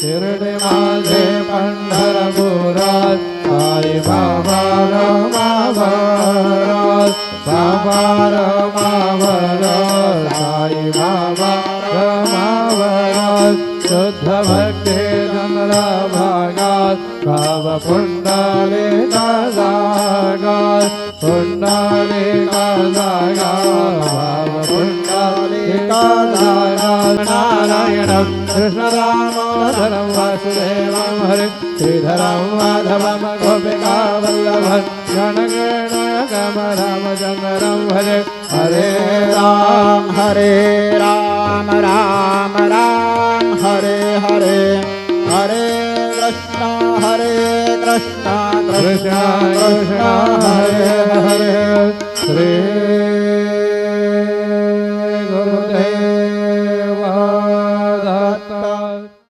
शिर्डी माझे पंढरपुरात साई बाबा रमावरात बाबा रमावरात साई बाबा रमावरात शुद्ध भक्ती जंगला भागात भाव पुंडलिका जागात पुंडलिका जागात भाव पुंडलिका जागात नारायणं कृष्ण दामोदरं वासुदेवं हरे श्रीधरं माधवं गोपिका वल्लभं गणगणगम रामचन्द्रं भजे हरे राम राम राम हरे हरे हरे कृष्ण कृष्ण कृष्ण कृष्ण हरे हरे श्री